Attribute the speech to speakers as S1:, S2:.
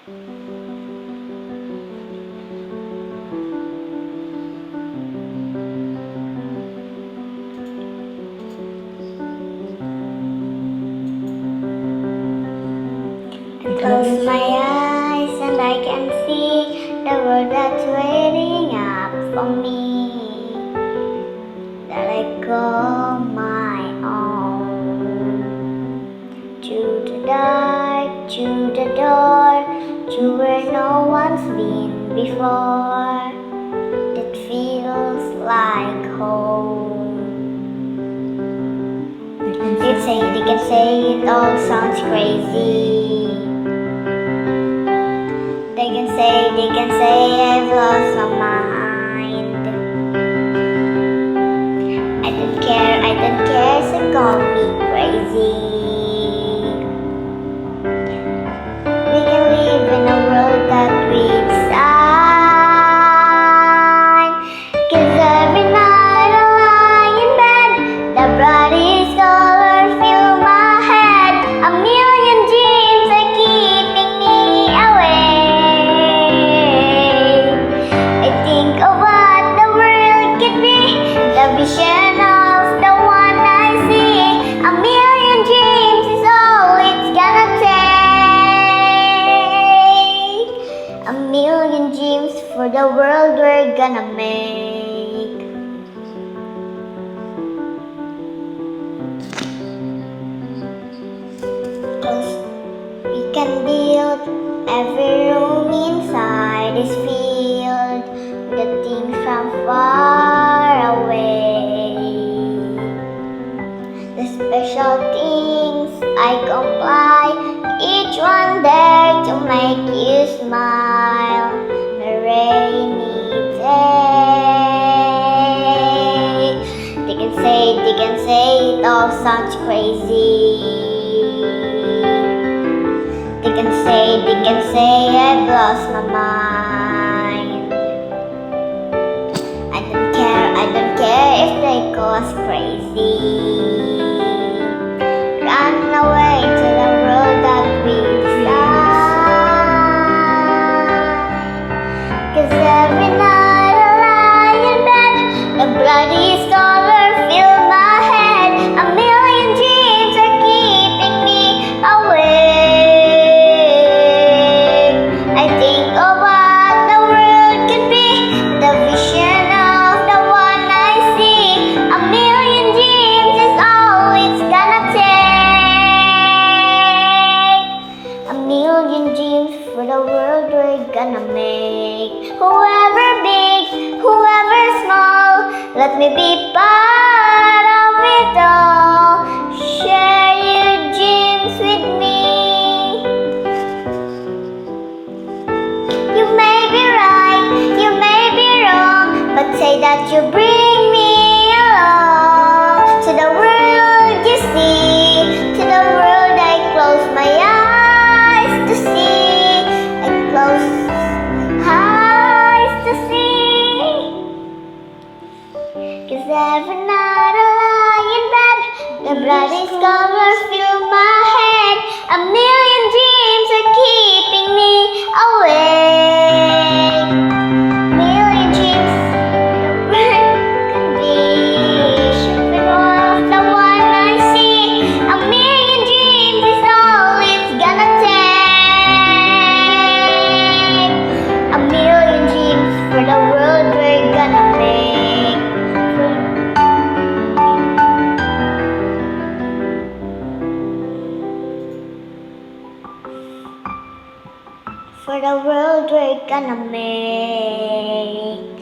S1: Close my eyes and I can see the world that's waiting up for me, that I call my own. Through the dark, through the door, to where no one's been before, that feels like home. They can say it all sounds crazy. They can say I've lost my mind. I don't care, so call me crazy. We can live in a world that we design. 'Cause every night I lie in bed, the brightest colors fill my head. A million dreams are keeping me awake. I think of what the world could be, the vision of the one I see. A million dreams is all it's gonna take. A million dreams for the world we're gonna make. We can build every room inside this field with the things from far away. The special things I comply, each one there to make you smile. A rainy day. They can say it all sounds crazy. They can say I've lost my mind. I don't care if they call us crazy. Run away to the world that we design. 'Cause every night I lie in bed, the bloodiest color fill my head. A million dreams are keeping me awake. I think of what the world could be, the vision of the one I see. A million dreams is all it's gonna take. A million dreams for the world we're gonna make. Whoever big, whoever small, let me be part of it all. Share your dreams with me. You may be right, you may be wrong, but say that you bring me along. To the world you see, to the world I close my eyes to see. I close eyes to see. 'Cause every night I lie in bed, the brightest colors fill my head. A million dreams are keeping me awake. Million dreams the world could be, shipping off the one I see. A million dreams is all it's gonna take. A million dreams for the world we're gonna make. For the world we're gonna make.